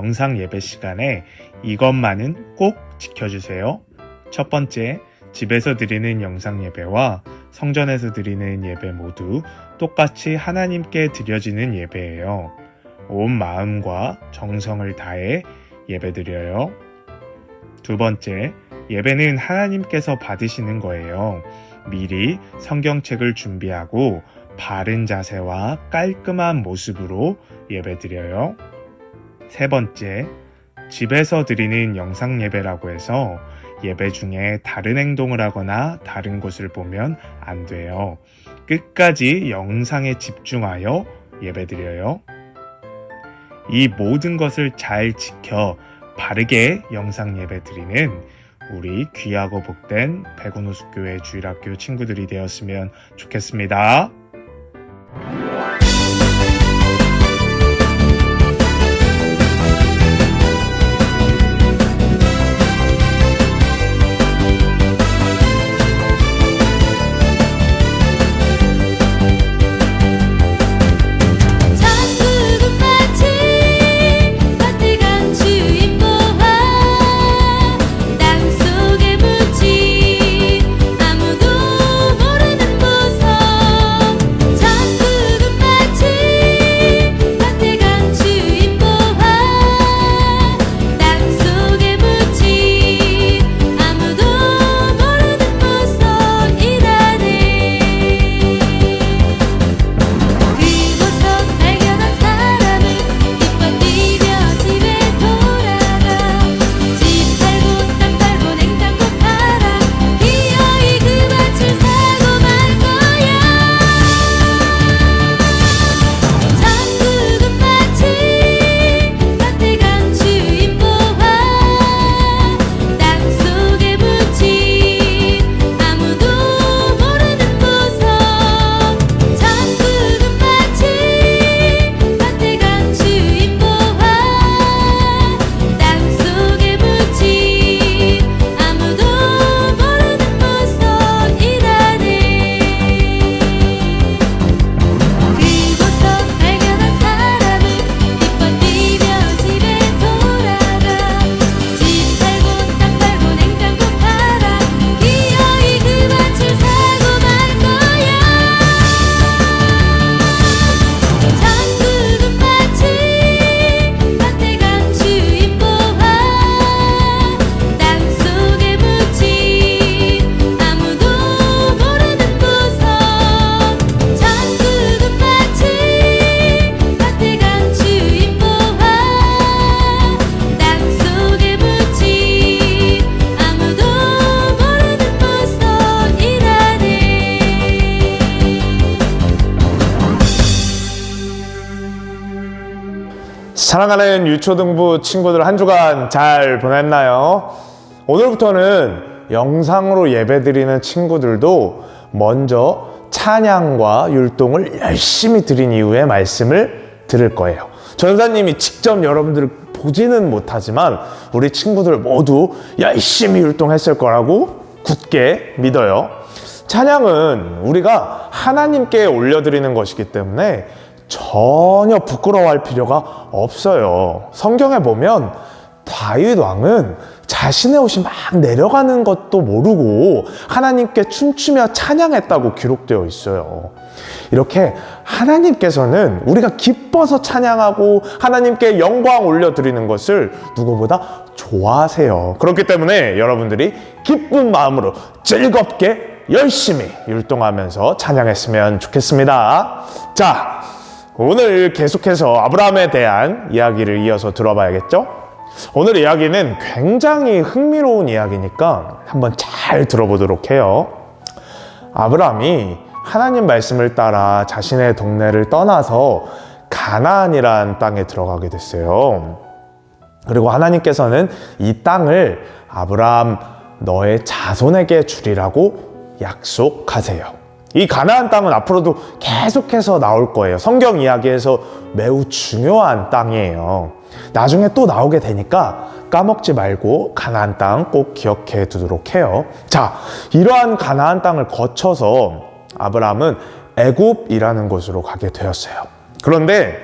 영상 예배 시간에 이것만은 꼭 지켜주세요. 첫 번째, 집에서 드리는 영상 예배와 성전에서 드리는 예배 모두 똑같이 하나님께 드려지는 예배예요. 온 마음과 정성을 다해 예배드려요. 두 번째, 예배는 하나님께서 받으시는 거예요. 미리 성경책을 준비하고 바른 자세와 깔끔한 모습으로 예배드려요. 세 번째, 집에서 드리는 영상 예배라고 해서 예배 중에 다른 행동을 하거나 다른 곳을 보면 안 돼요. 끝까지 영상에 집중하여 예배드려요. 이 모든 것을 잘 지켜 바르게 영상 예배 드리는 우리 귀하고 복된 백운호숫교회 주일학교 친구들이 되었으면 좋겠습니다. 사랑하는 유초등부 친구들 한 주간 잘 보냈나요? 오늘부터는 영상으로 예배드리는 친구들도 먼저 찬양과 율동을 열심히 드린 이후에 말씀을 들을 거예요. 전사님이 직접 여러분들을 보지는 못하지만 우리 친구들 모두 열심히 율동했을 거라고 굳게 믿어요. 찬양은 우리가 하나님께 올려드리는 것이기 때문에 전혀 부끄러워할 필요가 없어요. 성경에 보면 다윗 왕은 자신의 옷이 막 내려가는 것도 모르고 하나님께 춤추며 찬양했다고 기록되어 있어요. 이렇게 하나님께서는 우리가 기뻐서 찬양하고 하나님께 영광 올려드리는 것을 누구보다 좋아하세요. 그렇기 때문에 여러분들이 기쁜 마음으로 즐겁게 열심히 율동하면서 찬양했으면 좋겠습니다. 자, 오늘 계속해서 아브라함에 대한 이야기를 이어서 들어봐야겠죠? 오늘 이야기는 굉장히 흥미로운 이야기니까 한번 잘 들어보도록 해요. 아브라함이 하나님 말씀을 따라 자신의 동네를 떠나서 가나안이라는 땅에 들어가게 됐어요. 그리고 하나님께서는 이 땅을 아브라함 너의 자손에게 주리라고 약속하세요. 이 가나안 땅은 앞으로도 계속해서 나올 거예요. 성경 이야기에서 매우 중요한 땅이에요. 나중에 또 나오게 되니까 까먹지 말고 가나안 땅 꼭 기억해 두도록 해요. 자, 이러한 가나안 땅을 거쳐서 아브라함은 애굽이라는 곳으로 가게 되었어요. 그런데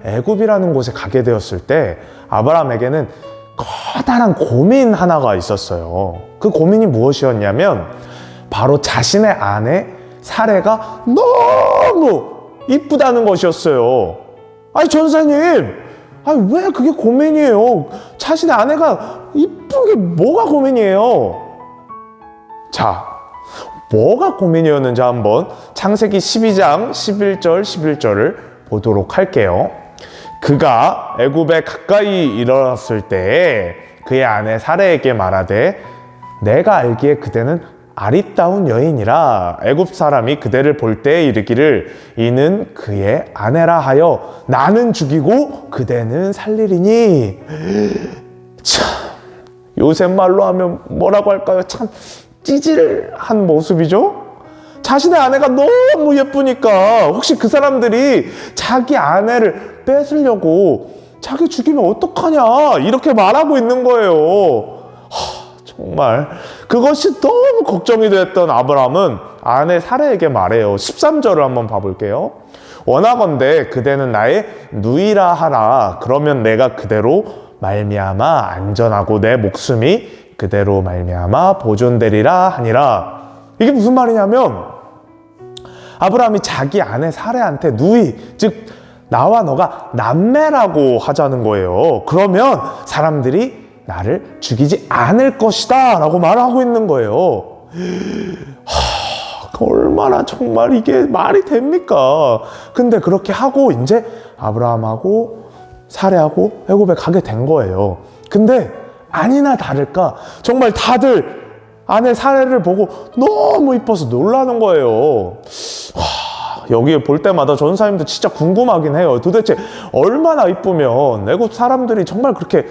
애굽이라는 곳에 가게 되었을 때 아브라함에게는 커다란 고민 하나가 있었어요. 그 고민이 무엇이었냐면 바로 자신의 아내 사레가 너무 이쁘다는 것이었어요. 아니 전사님, 아니 왜 그게 고민이에요? 자신의 아내가 이쁜 게 뭐가 고민이에요? 자, 뭐가 고민이었는지 한번 창세기 12장 11절 11절을 보도록 할게요. 그가 애굽에 가까이 이르렀을 때 그의 아내 사레에게 말하되 내가 알기에 그대는 아리따운 여인이라 애굽 사람이 그대를 볼 때 이르기를 이는 그의 아내라 하여 나는 죽이고 그대는 살리리니. 참, 요새 말로 하면 뭐라고 할까요? 참 찌질한 모습이죠? 자신의 아내가 너무 예쁘니까 혹시 그 사람들이 자기 아내를 뺏으려고 자기 죽이면 어떡하냐 이렇게 말하고 있는 거예요. 정말 그것이 너무 걱정이 됐던 아브라함은 아내 사레에게 말해요. 13절을 한번 봐볼게요. 원하건대 그대는 나의 누이라 하라. 그러면 내가 그대로 말미암아 안전하고 내 목숨이 그대로 말미암아 보존되리라 하니라. 이게 무슨 말이냐면 아브라함이 자기 아내 사레한테 누이, 즉 나와 너가 남매라고 하자는 거예요. 그러면 사람들이 나를 죽이지 않을 것이다 라고 말하고 있는 거예요. 얼마나 정말 이게 말이 됩니까? 근데 그렇게 하고 이제 아브라함하고 사레하고 애굽에 가게 된 거예요. 근데 아니나 다를까 정말 다들 아내 사레를 보고 너무 이뻐서 놀라는 거예요. 여기에 볼 때마다 전사님도 진짜 궁금하긴 해요. 도대체 얼마나 이쁘면 애굽 사람들이 정말 그렇게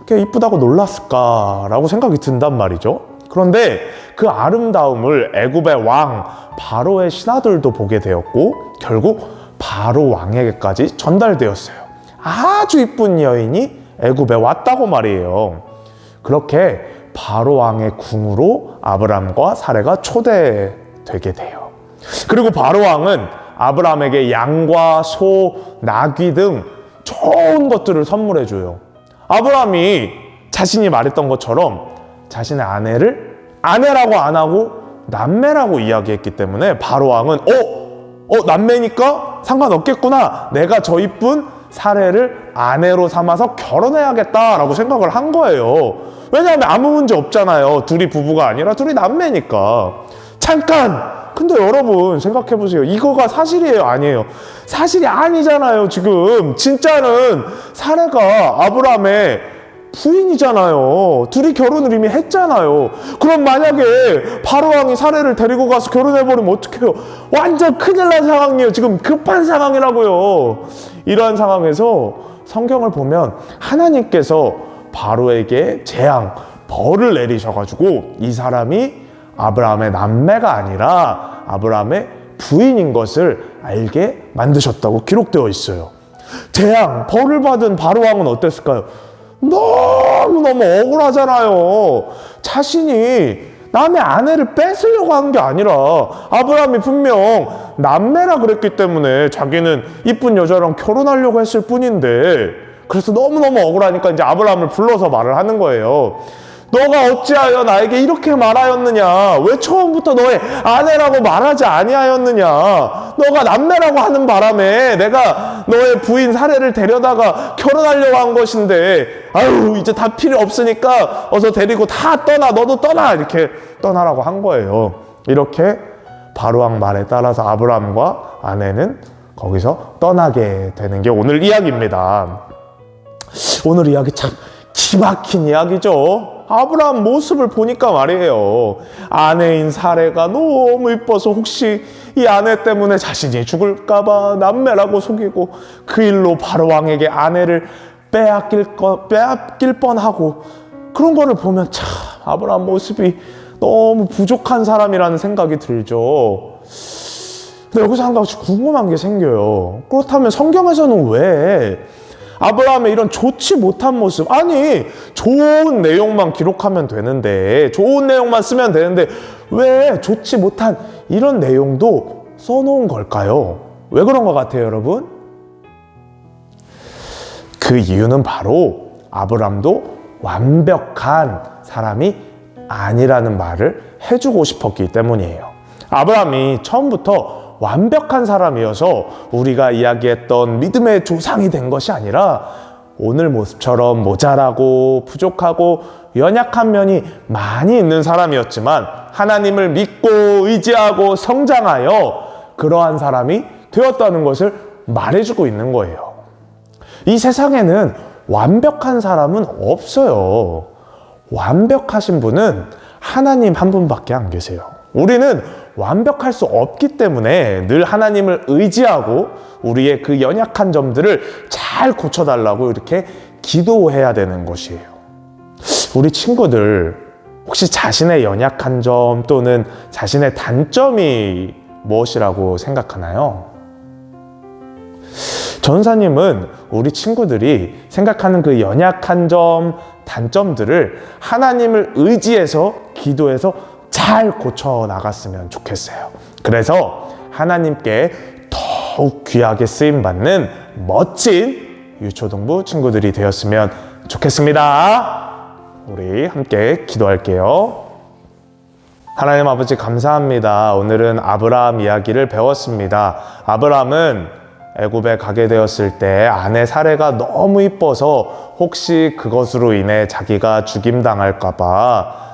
이쁘다고 놀랐을까라고 생각이 든단 말이죠. 그런데 그 아름다움을 애굽의 왕 바로의 신하들도 보게 되었고 결국 바로 왕에게까지 전달되었어요. 아주 이쁜 여인이 애굽에 왔다고 말이에요. 그렇게 바로 왕의 궁으로 아브람과 사레가 초대되게 돼요. 그리고 바로 왕은 아브람에게 양과 소, 나귀 등 좋은 것들을 선물해 줘요. 아브람이 자신이 말했던 것처럼 자신의 아내를 아내라고 안 하고 남매라고 이야기했기 때문에 바로 왕은 남매니까 상관없겠구나. 내가 저 이쁜 사레를 아내로 삼아서 결혼해야겠다라고 생각을 한 거예요. 왜냐하면 아무 문제 없잖아요. 둘이 부부가 아니라 둘이 남매니까. 잠깐! 근데 여러분 생각해보세요. 이거가 사실이에요? 아니에요? 사실이 아니잖아요. 지금 진짜는 사레가 아브람의 부인이잖아요. 둘이 결혼을 이미 했잖아요. 그럼 만약에 바로 왕이 사레를 데리고 가서 결혼해버리면 어떡해요? 완전 큰일 난 상황이에요. 지금 급한 상황이라고요. 이러한 상황에서 성경을 보면 하나님께서 바로에게 재앙, 벌을 내리셔가지고 이 사람이 아브라함의 남매가 아니라 아브라함의 부인인 것을 알게 만드셨다고 기록되어 있어요. 재앙, 벌을 받은 바로 왕은 어땠을까요? 너무너무 억울하잖아요. 자신이 남의 아내를 뺏으려고 한 게 아니라 아브라함이 분명 남매라 그랬기 때문에 자기는 이쁜 여자랑 결혼하려고 했을 뿐인데 그래서 너무너무 억울하니까 이제 아브라함을 불러서 말을 하는 거예요. 너가 어찌하여 나에게 이렇게 말하였느냐? 왜 처음부터 너의 아내라고 말하지 아니하였느냐? 너가 남매라고 하는 바람에 내가 너의 부인 사레를 데려다가 결혼하려고 한 것인데 아유 이제 다 필요 없으니까 어서 데리고 다 떠나. 너도 떠나. 이렇게 떠나라고 한 거예요. 이렇게 바로왕 말에 따라서 아브라함과 아내는 거기서 떠나게 되는 게 오늘 이야기입니다. 오늘 이야기 참 기막힌 이야기죠. 아브라함 모습을 보니까 말이에요. 아내인 사레가 너무 이뻐서 혹시 이 아내 때문에 자신이 죽을까봐 남매라고 속이고 그 일로 바로 왕에게 아내를 빼앗길 뻔하고 그런 거를 보면 참 아브라함 모습이 너무 부족한 사람이라는 생각이 들죠. 근데 여기서 한 가지 궁금한 게 생겨요. 그렇다면 성경에서는 왜 아브라함의 이런 좋지 못한 모습, 아니 좋은 내용만 기록하면 되는데 좋은 내용만 쓰면 되는데 왜 좋지 못한 이런 내용도 써놓은 걸까요? 왜 그런 것 같아요, 여러분? 그 이유는 바로 아브람도 완벽한 사람이 아니라는 말을 해주고 싶었기 때문이에요. 아브람이 처음부터 완벽한 사람이어서 우리가 이야기했던 믿음의 조상이 된 것이 아니라 오늘 모습처럼 모자라고 부족하고 연약한 면이 많이 있는 사람이었지만 하나님을 믿고 의지하고 성장하여 그러한 사람이 되었다는 것을 말해주고 있는 거예요. 이 세상에는 완벽한 사람은 없어요. 완벽하신 분은 하나님 한 분밖에 안 계세요. 우리는 완벽할 수 없기 때문에 늘 하나님을 의지하고 우리의 그 연약한 점들을 잘 고쳐달라고 이렇게 기도해야 되는 것이에요. 우리 친구들 혹시 자신의 연약한 점 또는 자신의 단점이 무엇이라고 생각하나요? 전사님은 우리 친구들이 생각하는 그 연약한 점, 단점들을 하나님을 의지해서 기도해서 잘 고쳐 나갔으면 좋겠어요. 그래서 하나님께 더욱 귀하게 쓰임받는 멋진 유초등부 친구들이 되었으면 좋겠습니다. 우리 함께 기도할게요. 하나님 아버지 감사합니다. 오늘은 아브라함 이야기를 배웠습니다. 아브라함은 애굽에 가게 되었을 때 아내 사레가 너무 이뻐서 혹시 그것으로 인해 자기가 죽임당할까봐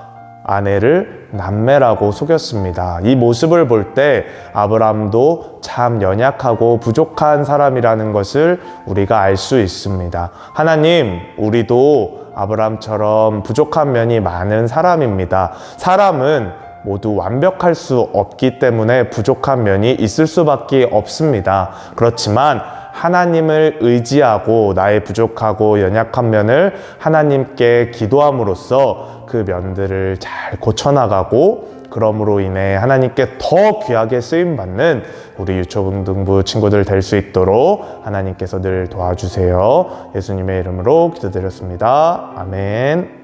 아내를 남매라고 속였습니다. 이 모습을 볼 때 아브라함도 참 연약하고 부족한 사람이라는 것을 우리가 알 수 있습니다. 하나님, 우리도 아브라함처럼 부족한 면이 많은 사람입니다. 사람은 모두 완벽할 수 없기 때문에 부족한 면이 있을 수밖에 없습니다. 그렇지만 하나님을 의지하고 나의 부족하고 연약한 면을 하나님께 기도함으로써 그 면들을 잘 고쳐나가고 그러므로 인해 하나님께 더 귀하게 쓰임받는 우리 유초등부 친구들 될 수 있도록 하나님께서 늘 도와주세요. 예수님의 이름으로 기도드렸습니다. 아멘.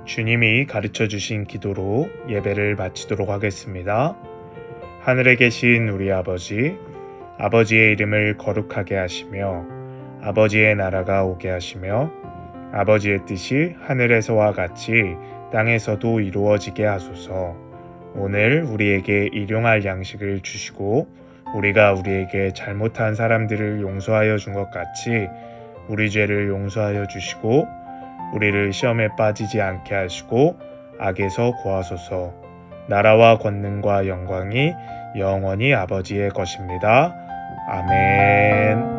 주님이 가르쳐 주신 기도로 예배를 마치도록 하겠습니다. 하늘에 계신 우리 아버지, 아버지의 이름을 거룩하게 하시며 아버지의 나라가 오게 하시며 아버지의 뜻이 하늘에서와 같이 땅에서도 이루어지게 하소서. 오늘 우리에게 일용할 양식을 주시고 우리가 우리에게 잘못한 사람들을 용서하여 준 것 같이 우리 죄를 용서하여 주시고 우리를 시험에 빠지지 않게 하시고 악에서 구하소서. 나라와 권능과 영광이 영원히 아버지의 것입니다. 아멘.